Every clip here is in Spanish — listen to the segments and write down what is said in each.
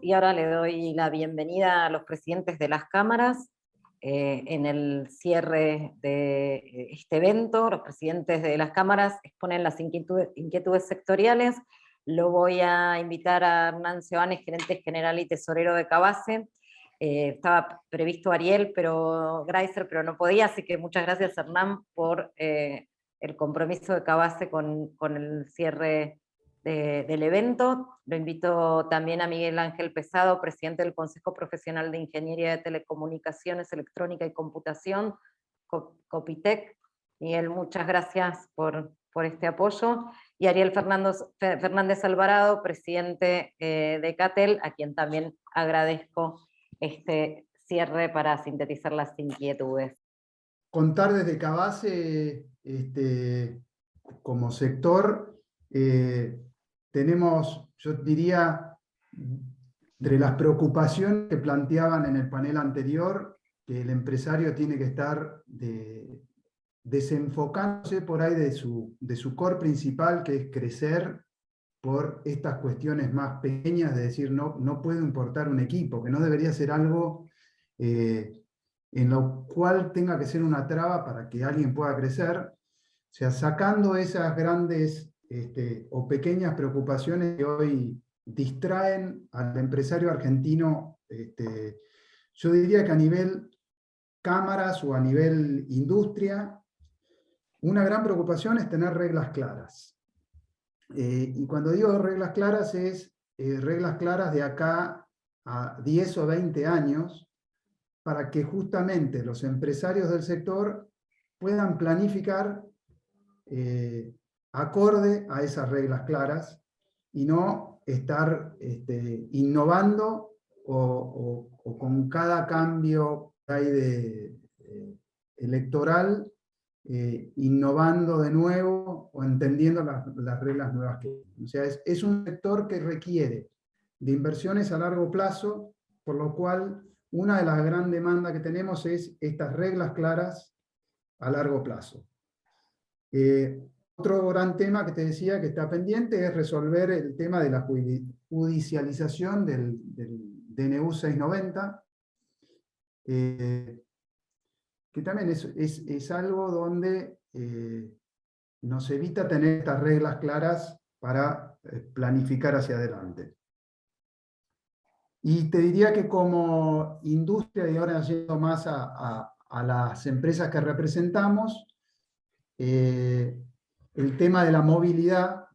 Y ahora le doy la bienvenida a los presidentes de las cámaras en el cierre de este evento. Los presidentes de las cámaras exponen las inquietudes sectoriales. Lo voy a invitar a Hernán Seoane, gerente general y tesorero de Cavase. Estaba previsto Ariel, Greiser, pero no podía, así que muchas gracias, Hernán, por el compromiso de Cavase con el cierre del evento. Lo invito también a Miguel Ángel Pesado, presidente del Consejo Profesional de Ingeniería de Telecomunicaciones, Electrónica y Computación, Copitec. Miguel, muchas gracias por este apoyo. Y Ariel Fernández Alvarado, presidente de CATEL, a quien también agradezco este cierre para sintetizar las inquietudes. Contar desde Cavase, como sector, tenemos, yo diría, entre las preocupaciones que planteaban en el panel anterior, que el empresario tiene que estar desenfocándose por ahí de su core principal, que es crecer por estas cuestiones más pequeñas, de decir, no puedo importar un equipo, que no debería ser algo en lo cual tenga que ser una traba para que alguien pueda crecer. O sea, sacando esas grandes o pequeñas preocupaciones que hoy distraen al empresario argentino, yo diría que a nivel cámaras o a nivel industria, una gran preocupación es tener reglas claras. Y cuando digo reglas claras, es reglas claras de acá a 10 o 20 años, para que justamente los empresarios del sector puedan planificar acorde a esas reglas claras y no estar innovando o con cada cambio que hay electoral, innovando de nuevo o entendiendo las reglas nuevas que hay. O sea, es un sector que requiere de inversiones a largo plazo, por lo cual una de las grandes demandas que tenemos es estas reglas claras a largo plazo. Otro gran tema que te decía que está pendiente es resolver el tema de la judicialización del DNU 690, que también es algo donde nos evita tener estas reglas claras para planificar hacia adelante. Y te diría que como industria, y ahora yendo más a las empresas que representamos, el tema de la movilidad,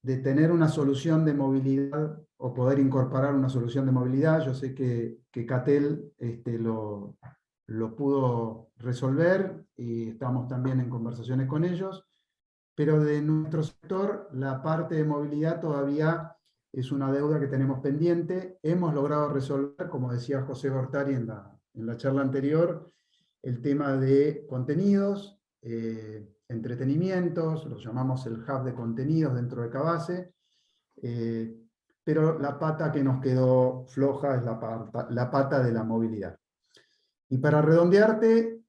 de tener una solución de movilidad o poder incorporar una solución de movilidad, yo sé que CATEL lo pudo resolver y estamos también en conversaciones con ellos, pero de nuestro sector la parte de movilidad todavía es una deuda que tenemos pendiente. Hemos logrado resolver, como decía José Gortari en la charla anterior, el tema de contenidos, entretenimientos, lo llamamos el hub de contenidos dentro de Cavase, pero la pata que nos quedó floja es la pata de la movilidad. Y para redondearte,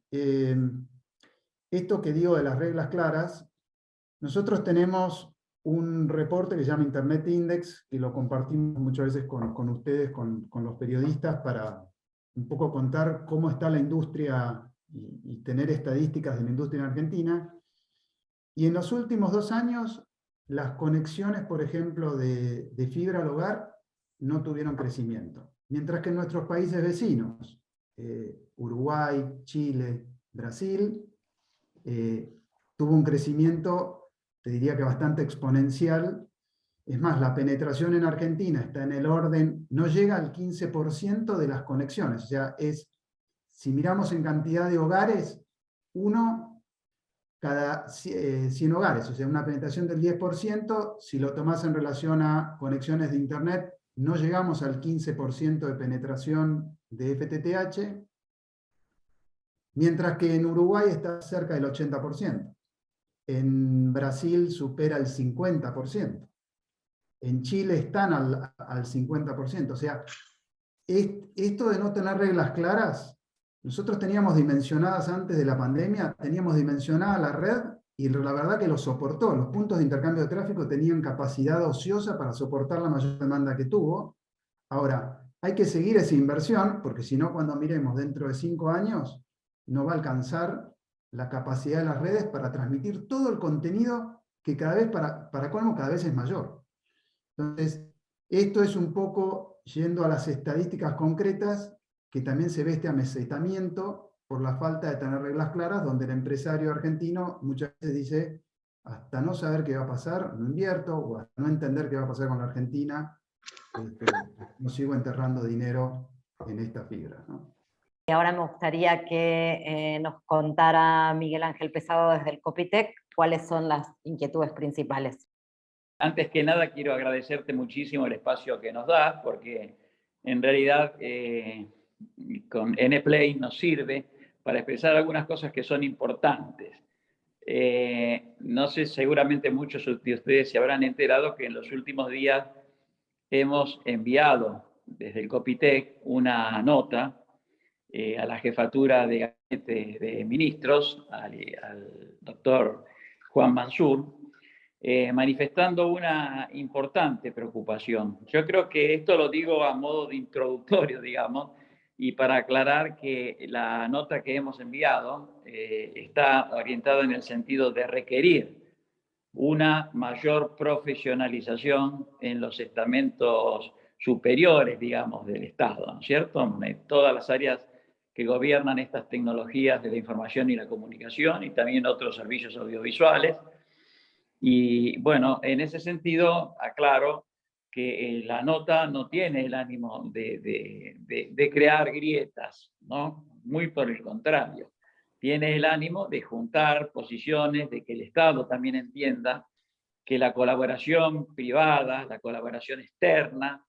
esto que digo de las reglas claras, nosotros tenemos un reporte que se llama Internet Index, que lo compartimos muchas veces con ustedes, con los periodistas, para un poco contar cómo está la industria y tener estadísticas de la industria en Argentina. Y en los últimos 2 años, las conexiones, por ejemplo, de fibra al hogar no tuvieron crecimiento. Mientras que en nuestros países vecinos, Uruguay, Chile, Brasil, tuvo un crecimiento, te diría que bastante exponencial. Es más, la penetración en Argentina está en el orden, no llega al 15% de las conexiones. O sea, si miramos en cantidad de hogares, 1 cada 100 hogares. O sea, una penetración del 10%, si lo tomás en relación a conexiones de Internet, no llegamos al 15% de penetración de FTTH, mientras que en Uruguay está cerca del 80%. En Brasil supera el 50%. En Chile están al 50%. O sea, esto de no tener reglas claras, nosotros teníamos dimensionadas antes de la pandemia, teníamos dimensionada la red y la verdad que lo soportó. Los puntos de intercambio de tráfico tenían capacidad ociosa para soportar la mayor demanda que tuvo. Ahora, hay que seguir esa inversión, porque si no, cuando miremos dentro de 5 años, no va a alcanzar la capacidad de las redes para transmitir todo el contenido que cada vez, para colmo, cada vez es mayor. Entonces, esto es un poco, yendo a las estadísticas concretas, que también se ve este amesetamiento por la falta de tener reglas claras, donde el empresario argentino muchas veces dice, hasta no saber qué va a pasar, no invierto, o hasta no entender qué va a pasar con la Argentina, no sigo enterrando dinero en esta fibra, ¿no? Y ahora me gustaría que nos contara Miguel Ángel Pesado desde el Copitec cuáles son las inquietudes principales. Antes que nada, quiero agradecerte muchísimo el espacio que nos das, porque en realidad con Nplay nos sirve para expresar algunas cosas que son importantes. No sé, seguramente muchos de ustedes se habrán enterado que en los últimos días hemos enviado desde el Copitec una nota a la jefatura de gabinete de ministros, al doctor Juan Mansur, manifestando una importante preocupación. Yo creo que esto lo digo a modo de introductorio, digamos, y para aclarar que la nota que hemos enviado está orientada en el sentido de requerir una mayor profesionalización en los estamentos superiores, digamos, del Estado, ¿no es cierto? En todas las áreas que gobiernan estas tecnologías de la información y la comunicación y también otros servicios audiovisuales. Y bueno, en ese sentido, aclaro que la nota no tiene el ánimo de crear grietas, ¿no? Muy por el contrario. Tiene el ánimo de juntar posiciones, de que el Estado también entienda que la colaboración privada, la colaboración externa,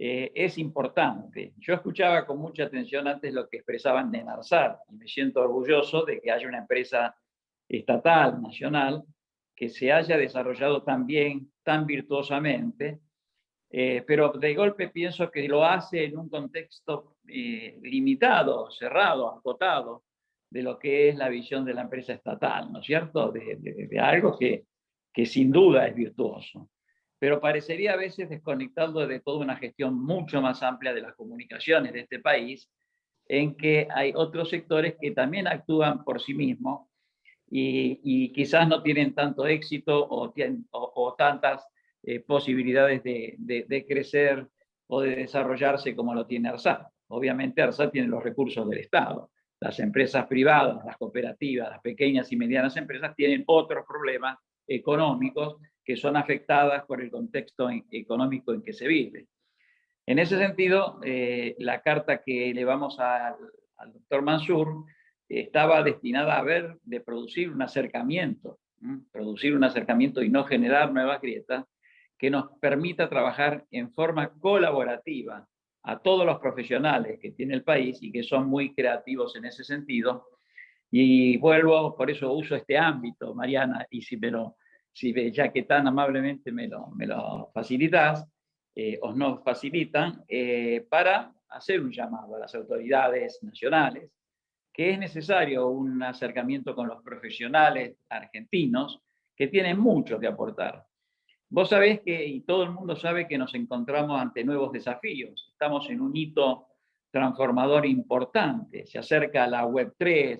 es importante. Yo escuchaba con mucha atención antes lo que expresaban de Narsat y me siento orgulloso de que haya una empresa estatal, nacional, que se haya desarrollado tan bien, tan virtuosamente, pero de golpe pienso que lo hace en un contexto limitado, cerrado, acotado, de lo que es la visión de la empresa estatal, ¿no es cierto? De algo que sin duda es virtuoso. Pero parecería a veces desconectado de toda una gestión mucho más amplia de las comunicaciones de este país, en que hay otros sectores que también actúan por sí mismos y quizás no tienen tanto éxito o tantas posibilidades de crecer o de desarrollarse como lo tiene ARSAT. Obviamente ARSAT tiene los recursos del Estado. Las empresas privadas, las cooperativas, las pequeñas y medianas empresas tienen otros problemas económicos que son afectadas por el contexto económico en que se vive. En ese sentido, la carta que elevamos al doctor Mansur estaba destinada de producir un acercamiento y no generar nuevas grietas que nos permita trabajar en forma colaborativa a todos los profesionales que tiene el país y que son muy creativos en ese sentido. Y vuelvo, por eso uso este ámbito, Mariana, y ya que tan amablemente me lo facilitas, os nos facilitan, para hacer un llamado a las autoridades nacionales, que es necesario un acercamiento con los profesionales argentinos que tienen mucho que aportar. Vos sabés que, y todo el mundo sabe que nos encontramos ante nuevos desafíos. Estamos en un hito transformador importante. Se acerca la Web3,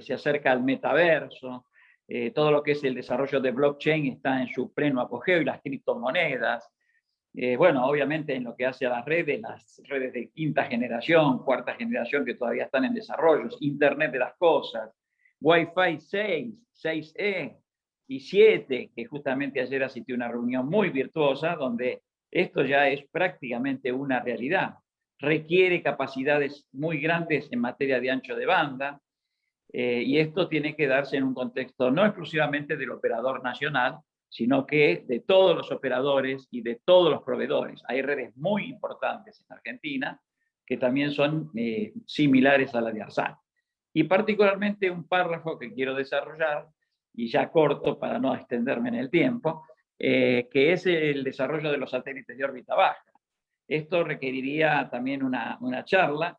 se acerca el metaverso, todo lo que es el desarrollo de blockchain está en su pleno apogeo y las criptomonedas. Bueno, obviamente en lo que hace a las redes de quinta generación, cuarta generación que todavía están en desarrollo, Internet de las cosas, Wi-Fi 6, 6E y 7, que justamente ayer asistí a una reunión muy virtuosa donde esto ya es prácticamente una realidad. Requiere capacidades muy grandes en materia de ancho de banda, y esto tiene que darse en un contexto no exclusivamente del operador nacional, sino que de todos los operadores y de todos los proveedores. Hay redes muy importantes en Argentina que también son similares a la de ARSAT. Y particularmente un párrafo que quiero desarrollar, y ya corto para no extenderme en el tiempo, que es el desarrollo de los satélites de órbita baja. Esto requeriría también una charla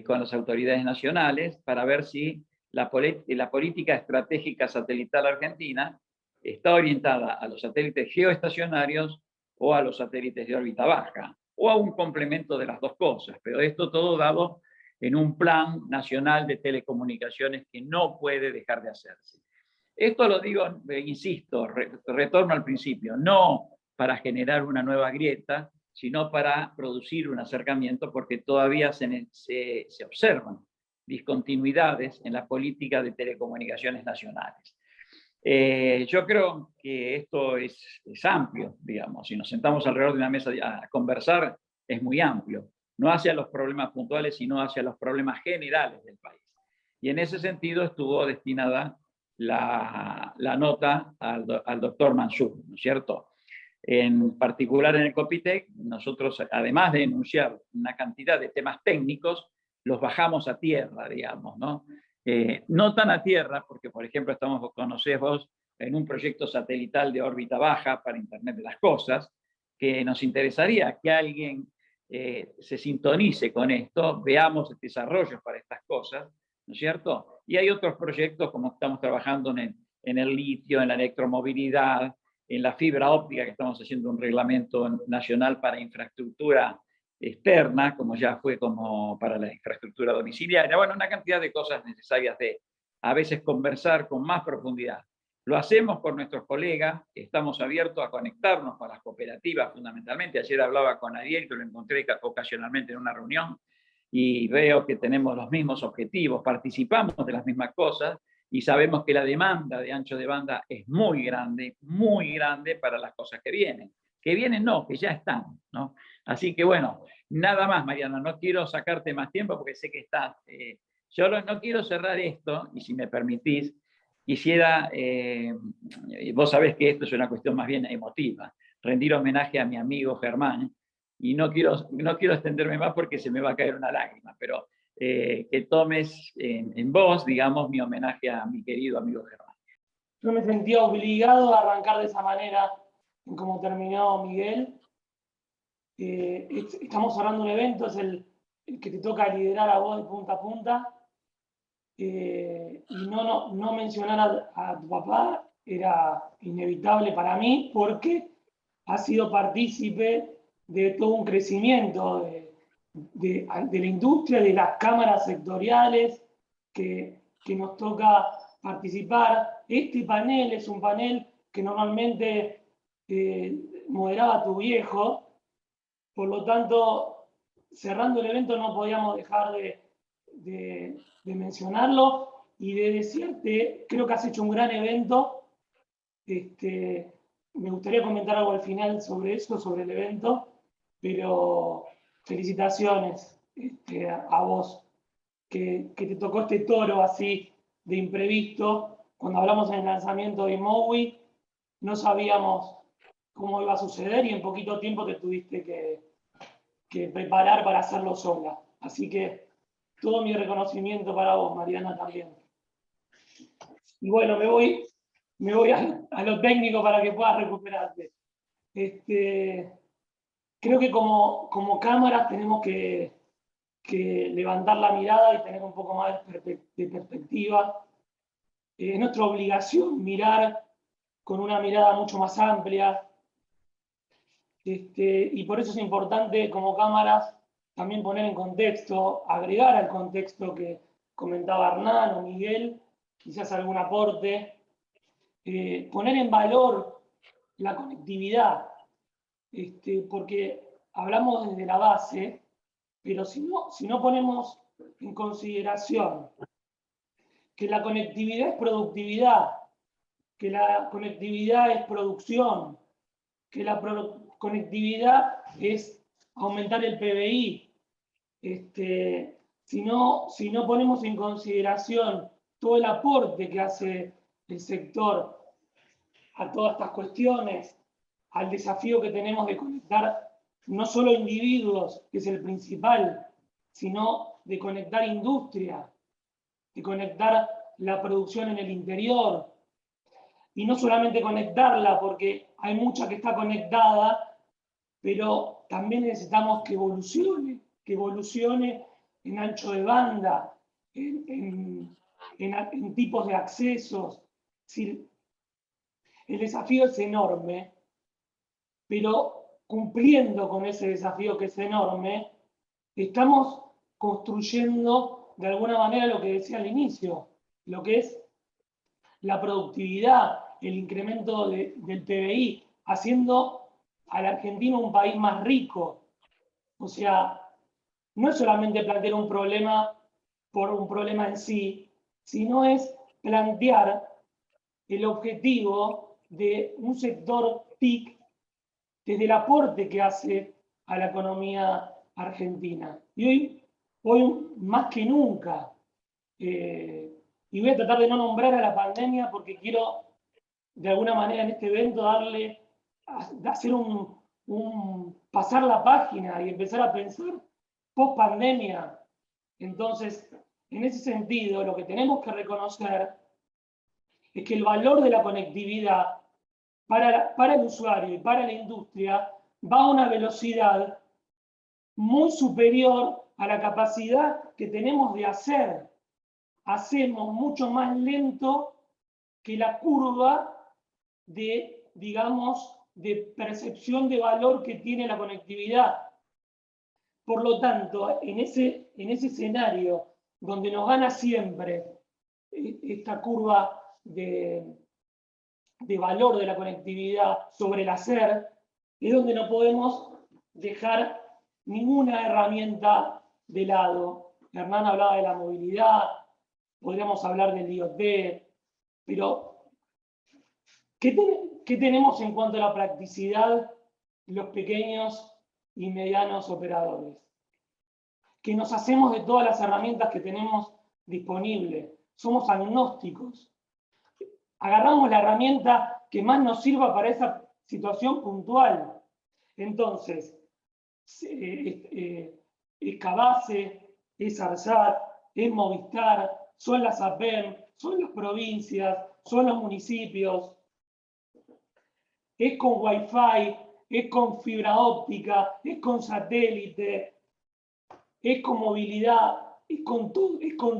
con las autoridades nacionales para ver si la política estratégica satelital argentina está orientada a los satélites geoestacionarios o a los satélites de órbita baja. o a un complemento de las dos cosas, pero esto todo dado en un plan nacional de telecomunicaciones que no puede dejar de hacerse. Esto lo digo, insisto, retorno al principio, no para generar una nueva grieta, sino para producir un acercamiento, porque todavía se observan discontinuidades en la política de telecomunicaciones nacionales. Yo creo que esto es amplio, digamos, si nos sentamos alrededor de una mesa a conversar, es muy amplio, no hacia los problemas puntuales, sino hacia los problemas generales del país. Y en ese sentido estuvo destinada la nota al doctor Mansur, ¿no es cierto? En particular en el Copitec, nosotros, además de enunciar una cantidad de temas técnicos, los bajamos a tierra, digamos, ¿no? No tan a tierra, porque, por ejemplo, estamos, conocés vos, en un proyecto satelital de órbita baja para Internet de las Cosas, que nos interesaría que alguien se sintonice con esto, veamos desarrollos para estas cosas, ¿no es cierto? Y hay otros proyectos, como estamos trabajando en el litio, en la electromovilidad, en la fibra óptica, que estamos haciendo un reglamento nacional para infraestructura externa, como ya fue como para la infraestructura domiciliaria. Bueno, una cantidad de cosas necesarias de a veces conversar con más profundidad. Lo hacemos con nuestros colegas, estamos abiertos a conectarnos con las cooperativas fundamentalmente. Ayer hablaba con Ariel, que lo encontré ocasionalmente en una reunión, y veo que tenemos los mismos objetivos, participamos de las mismas cosas, y sabemos que la demanda de ancho de banda es muy grande para las cosas que vienen. Que vienen no, que ya están, ¿no? Así que bueno, nada más, Mariana, no quiero sacarte más tiempo porque sé que estás... yo no quiero cerrar esto, y si me permitís, quisiera, vos sabés que esto es una cuestión más bien emotiva, rendir homenaje a mi amigo Germán, y no quiero extenderme más porque se me va a caer una lágrima, pero que tomes en vos, digamos, mi homenaje a mi querido amigo Germán. Yo me sentía obligado a arrancar de esa manera, en cómo terminó Miguel. Estamos hablando de un evento, es el que te toca liderar a vos de punta a punta. Y no mencionar a tu papá era inevitable para mí, porque ha sido partícipe de todo un crecimiento de la industria, de las cámaras sectoriales que nos toca participar. Este panel es un panel que normalmente moderaba tu viejo, por lo tanto, cerrando el evento no podíamos dejar de mencionarlo y de decirte, creo que has hecho un gran evento. Me gustaría comentar algo al final sobre eso, sobre el evento, pero felicitaciones a vos, que te tocó este toro así de imprevisto. Cuando hablamos en el lanzamiento de Mowi, no sabíamos cómo iba a suceder y en poquito tiempo te tuviste que preparar para hacerlo sola. Así que todo mi reconocimiento para vos, Mariana, también. Y bueno, me voy a lo técnico para que puedas recuperarte. Creo que como cámaras tenemos que levantar la mirada y tener un poco más de perspectiva. Es nuestra obligación mirar con una mirada mucho más amplia. Y por eso es importante como cámaras también poner en contexto, agregar al contexto que comentaba Hernán o Miguel, quizás algún aporte, poner en valor la conectividad, porque hablamos desde la base, pero si no ponemos en consideración que la conectividad es productividad, que la conectividad es producción, que la conectividad es aumentar el PBI, si no ponemos en consideración todo el aporte que hace el sector a todas estas cuestiones, al desafío que tenemos de conectar no solo individuos, que es el principal, sino de conectar industria, de conectar la producción en el interior, y no solamente conectarla, porque hay mucha que está conectada, pero también necesitamos que evolucione en ancho de banda, en tipos de accesos. El desafío es enorme, pero cumpliendo con ese desafío que es enorme, estamos construyendo de alguna manera lo que decía al inicio, lo que es la productividad, el incremento del PBI, haciendo a la Argentina un país más rico. O sea, no es solamente plantear un problema por un problema en sí, sino es plantear el objetivo de un sector TIC desde el aporte que hace a la economía argentina. Y hoy más que nunca, y voy a tratar de no nombrar a la pandemia porque quiero de alguna manera en este evento hacer pasar la página y empezar a pensar post pandemia. Entonces, en ese sentido, lo que tenemos que reconocer es que el valor de la conectividad para el usuario y para la industria va a una velocidad muy superior a la capacidad que tenemos de hacer. Hacemos mucho más lento que la curva de, digamos, de percepción de valor que tiene la conectividad. Por lo tanto, en ese escenario donde nos gana siempre esta curva de valor de la conectividad sobre el hacer, es donde no podemos dejar ninguna herramienta de lado. Hernán hablaba de la movilidad, podríamos hablar del IoT, pero ¿qué tenemos en cuanto a la practicidad los pequeños y medianos operadores? Que nos hacemos de todas las herramientas que tenemos disponibles, somos agnósticos. Agarramos la herramienta que más nos sirva para esa situación puntual. Entonces, es Cabase, es Arsat, es Movistar, son las APEM, son las provincias, son los municipios, es con Wi-Fi, es con fibra óptica, es con satélite, es con movilidad, es con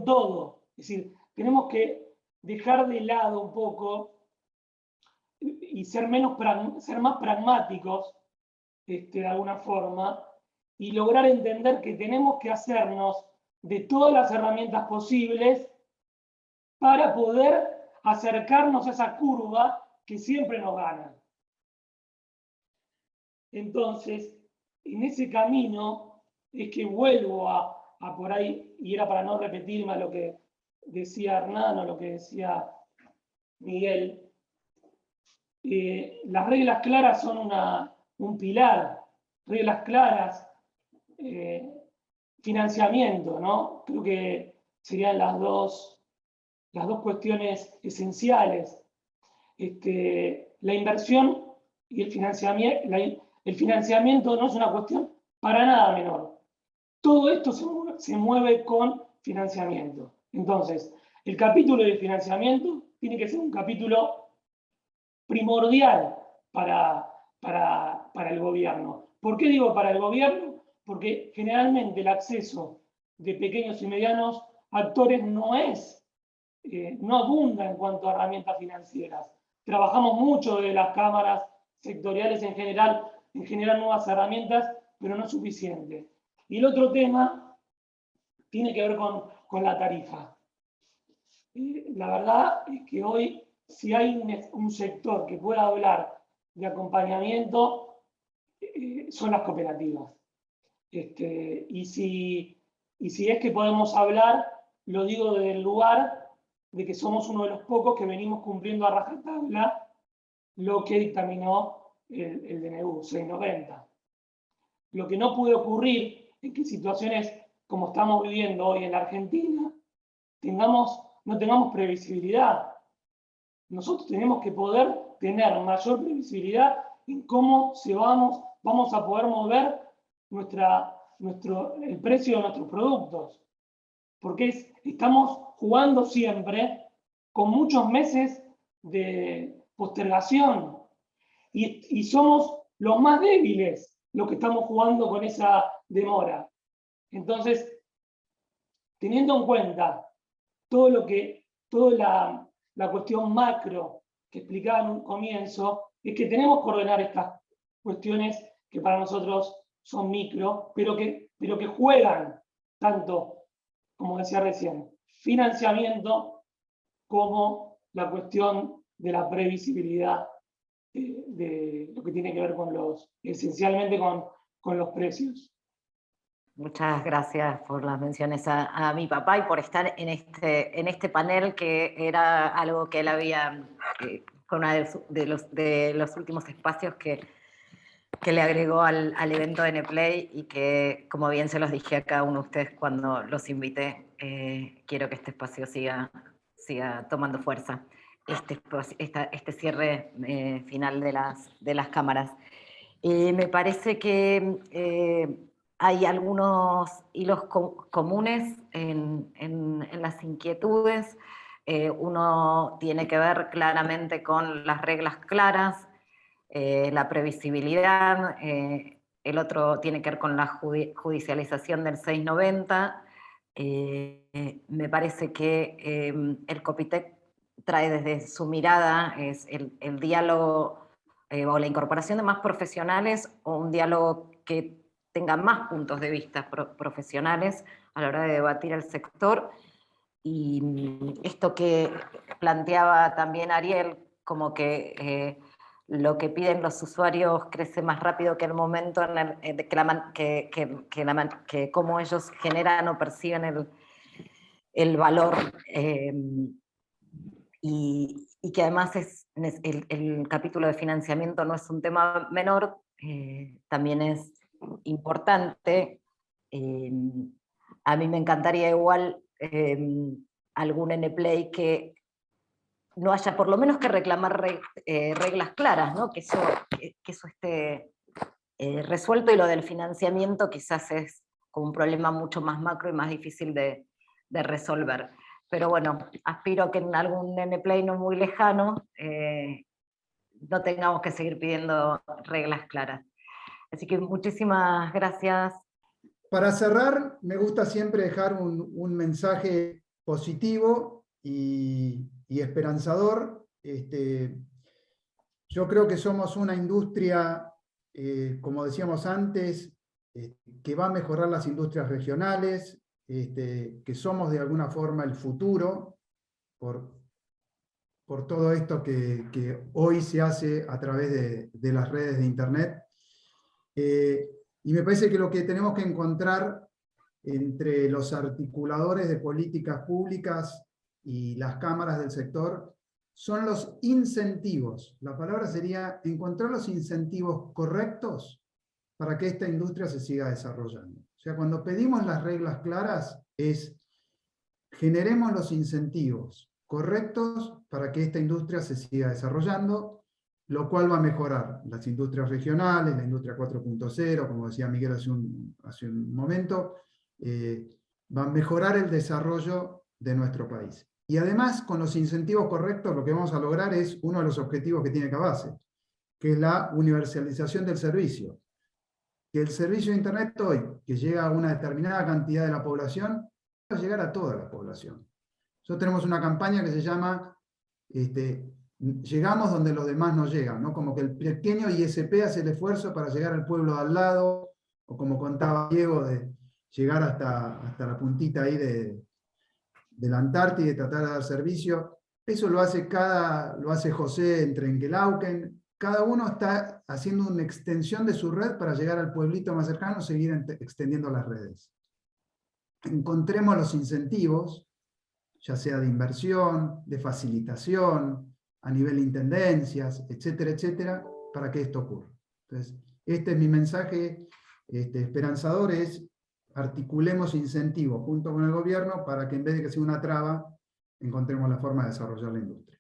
todo. Es decir, tenemos que dejar de lado un poco y ser más pragmáticos, de alguna forma, y lograr entender que tenemos que hacernos de todas las herramientas posibles para poder acercarnos a esa curva que siempre nos gana. Entonces, en ese camino es que vuelvo a por ahí, y era para no repetirme a lo que decía Hernán o lo que decía Miguel, las reglas claras son un pilar, reglas claras, financiamiento, ¿no? Creo que serían las dos cuestiones esenciales. La inversión y el financiamiento no es una cuestión para nada menor. Todo esto se mueve con financiamiento. Entonces, el capítulo de financiamiento tiene que ser un capítulo primordial para el gobierno. ¿Por qué digo para el gobierno? Porque generalmente el acceso de pequeños y medianos actores no abunda en cuanto a herramientas financieras. Trabajamos mucho de las cámaras sectoriales en generar nuevas herramientas, pero no es suficiente. Y el otro tema tiene que ver con la tarifa. La verdad es que hoy, si hay un sector que pueda hablar de acompañamiento, son las cooperativas. Y si es que podemos hablar, lo digo desde el lugar de que somos uno de los pocos que venimos cumpliendo a rajatabla lo que dictaminó el DNU 690. Lo que no puede ocurrir es que situaciones como estamos viviendo hoy en la Argentina no tengamos previsibilidad. Nosotros tenemos que poder tener mayor previsibilidad en cómo vamos a poder mover el precio de nuestros productos. Porque estamos jugando siempre con muchos meses de postergación. Y somos los más débiles los que estamos jugando con esa demora. Entonces, teniendo en cuenta toda la cuestión macro que explicaba en un comienzo, es que tenemos que ordenar estas cuestiones que para nosotros son micro, pero que juegan tanto, como decía recién, financiamiento como la cuestión de la previsibilidad de lo que tiene que ver con esencialmente con los precios. Muchas gracias por las menciones a mi papá y por estar en este panel, que era algo que él había, con uno de los últimos espacios que le agregó al evento de Nplay, y que, como bien se los dije a cada uno de ustedes cuando los invité, quiero que este espacio siga tomando fuerza, este cierre final de las cámaras. Me parece que hay algunos hilos comunes en las inquietudes. Uno tiene que ver claramente con las reglas claras, la previsibilidad, el otro tiene que ver con la judicialización del 690. Me parece que el Copitec trae desde su mirada es el diálogo o la incorporación de más profesionales, o un diálogo que tenga más puntos de vista profesionales a la hora de debatir el sector. Y esto que planteaba también Ariel, como que lo que piden los usuarios crece más rápido que el momento que cómo ellos generan o perciben el valor, y que además el capítulo de financiamiento no es un tema menor, también es importante. A mí me encantaría igual algún Nplay que no haya por lo menos que reclamar reglas claras, ¿no? que eso esté resuelto, y lo del financiamiento quizás es como un problema mucho más macro y más difícil de resolver. Pero bueno, aspiro a que en algún Nplay no muy lejano no tengamos que seguir pidiendo reglas claras. Así que muchísimas gracias. Para cerrar, me gusta siempre dejar un mensaje positivo y esperanzador. Yo creo que somos una industria, como decíamos antes, que va a mejorar las industrias regionales, que somos de alguna forma el futuro por todo esto que hoy se hace a través de las redes de Internet. Y me parece que lo que tenemos que encontrar entre los articuladores de políticas públicas y las cámaras del sector son los incentivos. La palabra sería encontrar los incentivos correctos para que esta industria se siga desarrollando. O sea, cuando pedimos las reglas claras, generemos los incentivos correctos para que esta industria se siga desarrollando, lo cual va a mejorar las industrias regionales, la industria 4.0, como decía Miguel hace un momento, va a mejorar el desarrollo de nuestro país. Y además, con los incentivos correctos, lo que vamos a lograr es uno de los objetivos que tiene Cavase, que es la universalización del servicio. Que el servicio de Internet hoy, que llega a una determinada cantidad de la población, va a llegar a toda la población. Nosotros tenemos una campaña que se llama llegamos donde los demás no llegan, ¿no? Como que el pequeño ISP hace el esfuerzo para llegar al pueblo de al lado, o como contaba Diego, de llegar hasta la puntita ahí de la Antártida y tratar de dar servicio. Eso lo hace José en Trenquelauquen. Cada uno está haciendo una extensión de su red para llegar al pueblito más cercano, seguir extendiendo las redes. Encontremos los incentivos, ya sea de inversión, de facilitación, a nivel de intendencias, etcétera, etcétera, para que esto ocurra. Entonces, este es mi mensaje esperanzador, es articulemos incentivos junto con el gobierno para que en vez de que sea una traba, encontremos la forma de desarrollar la industria.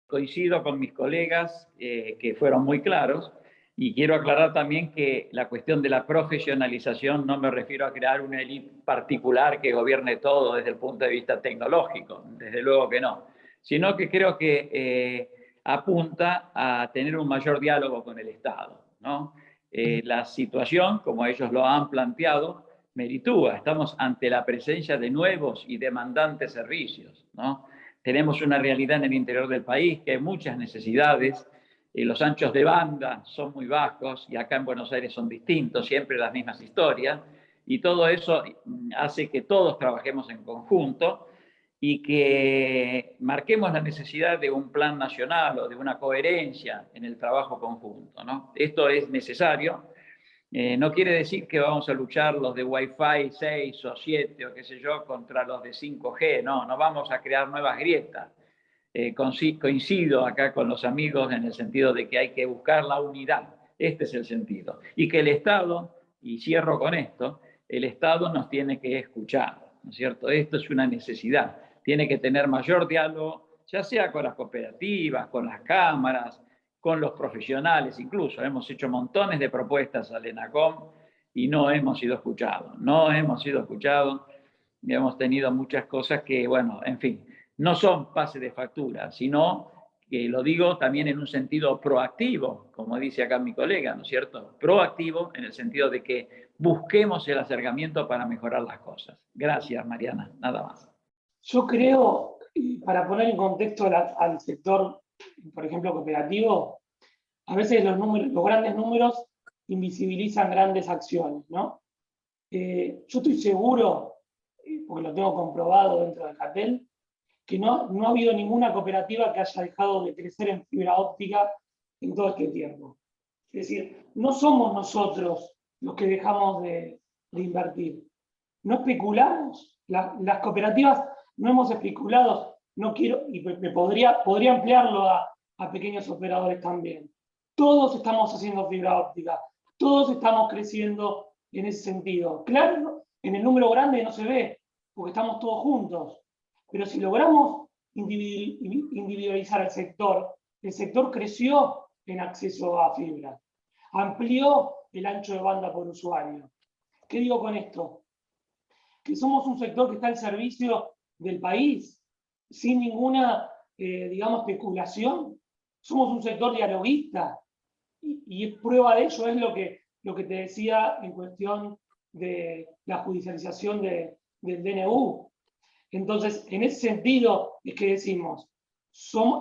Coincido con mis colegas que fueron muy claros, y quiero aclarar también que la cuestión de la profesionalización no me refiero a crear una élite particular que gobierne todo desde el punto de vista tecnológico, desde luego que no, sino que creo que apunta a tener un mayor diálogo con el Estado, ¿no? La situación, como ellos lo han planteado, meritúa. Estamos ante la presencia de nuevos y demandantes servicios, ¿no? Tenemos una realidad en el interior del país que hay muchas necesidades los anchos de banda son muy bajos y acá en Buenos Aires son distintos, siempre las mismas historias, y todo eso hace que todos trabajemos en conjunto y que marquemos la necesidad de un plan nacional o de una coherencia en el trabajo conjunto, ¿no? Esto es necesario. No quiere decir que vamos a luchar los de Wi-Fi 6 o 7 o qué sé yo contra los de 5G, no vamos a crear nuevas grietas. Coincido acá con los amigos en el sentido de que hay que buscar la unidad, este es el sentido. Y que el Estado, y cierro con esto, el Estado nos tiene que escuchar, ¿no es cierto? Esto es una necesidad, tiene que tener mayor diálogo, ya sea con las cooperativas, con las cámaras, con los profesionales, incluso hemos hecho montones de propuestas al ENACOM y no hemos sido escuchados, y hemos tenido muchas cosas que, bueno, en fin, no son pase de factura, sino que lo digo también en un sentido proactivo, como dice acá mi colega, ¿no es cierto? Proactivo en el sentido de que busquemos el acercamiento para mejorar las cosas. Gracias, Mariana, nada más. Yo creo, para poner en contexto al sector, por ejemplo, cooperativo, a veces los grandes números invisibilizan grandes acciones, ¿no? Yo estoy seguro, porque lo tengo comprobado dentro del cartel, que no ha habido ninguna cooperativa que haya dejado de crecer en fibra óptica en todo este tiempo. Es decir, no somos nosotros los que dejamos de invertir. No especulamos. Las cooperativas no hemos especulado. No quiero, y podría ampliarlo a pequeños operadores también. Todos estamos haciendo fibra óptica. Todos estamos creciendo en ese sentido. Claro, en el número grande no se ve, porque estamos todos juntos. Pero si logramos individualizar el sector creció en acceso a fibra, amplió el ancho de banda por usuario. ¿Qué digo con esto? Que somos un sector que está al servicio del país, sin ninguna, digamos, especulación. Somos un sector dialoguista, y prueba de ello es lo que te decía en cuestión de la judicialización del DNU. Entonces, en ese sentido es que decimos,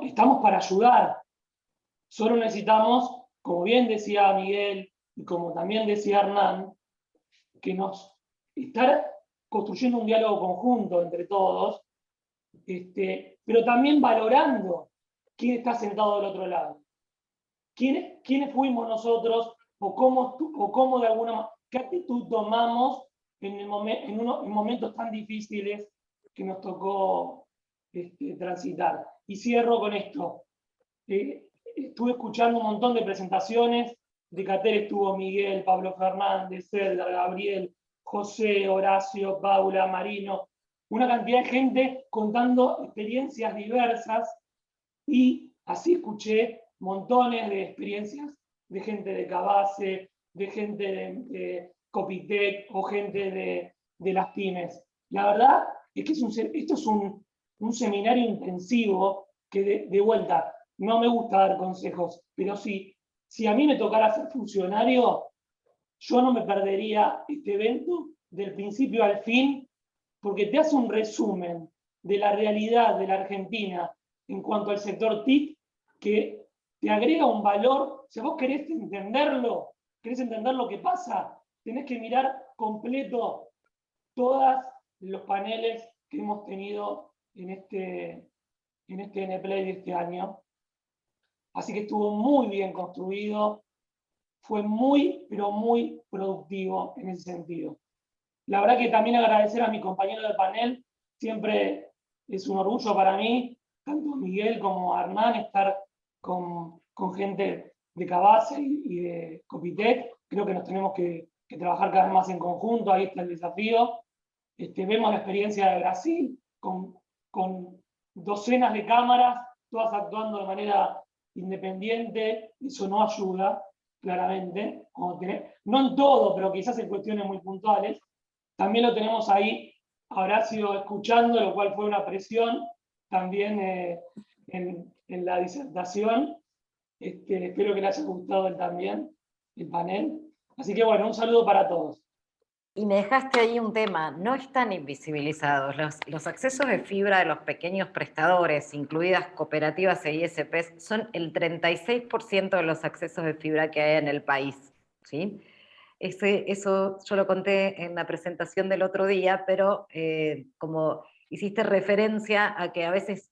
estamos para ayudar, solo necesitamos, como bien decía Miguel y como también decía Hernán, que estar construyendo un diálogo conjunto entre todos, pero también valorando quién está sentado del otro lado. ¿Quiénes fuimos nosotros o cómo de alguna manera, qué actitud tomamos en momentos tan difíciles que nos tocó transitar? Y cierro con esto. Estuve escuchando un montón de presentaciones. De Cater estuvo Miguel, Pablo Fernández, Cedar, Gabriel, José, Horacio, Paula, Marino, una cantidad de gente contando experiencias diversas, y así escuché montones de experiencias de gente de Cabase, de gente de Copitec o gente de las pymes. La verdad es que esto es un seminario intensivo que de vuelta, no me gusta dar consejos, pero si a mí me tocara ser funcionario, yo no me perdería este evento del principio al fin, porque te hace un resumen de la realidad de la Argentina en cuanto al sector TIC, que te agrega un valor. Si vos querés entender lo que pasa, tenés que mirar completo todos los paneles que hemos tenido en este N-Play de este año. Así que estuvo muy bien construido, fue muy, pero muy productivo en ese sentido. La verdad que también agradecer a mi compañero de panel, siempre es un orgullo para mí, tanto Miguel como Hernán, estar con gente de Cabase y de Copitec. Creo que nos tenemos que trabajar cada vez más en conjunto, ahí está el desafío. Vemos la experiencia de Brasil, con docenas de cámaras, todas actuando de manera independiente. Eso no ayuda, claramente, no en todo, pero quizás en cuestiones muy puntuales. También lo tenemos ahí a Horacio escuchando, lo cual fue una presión también en la disertación. Espero que le haya gustado él también, el panel. Así que bueno, un saludo para todos. Y me dejaste ahí un tema, no están invisibilizados. Los accesos de fibra de los pequeños prestadores, incluidas cooperativas e ISPs, son el 36% de los accesos de fibra que hay en el país, ¿sí? Eso yo lo conté en la presentación del otro día, pero como hiciste referencia a que a veces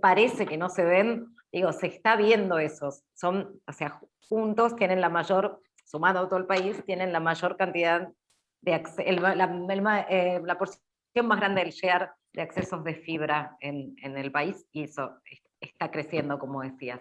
parece que no se ven, digo, se está viendo esos. Son, o sea, juntos tienen la mayor, sumado a todo el país, tienen la mayor cantidad de la porción más grande del share de accesos de fibra en el país, y eso está creciendo, como decías.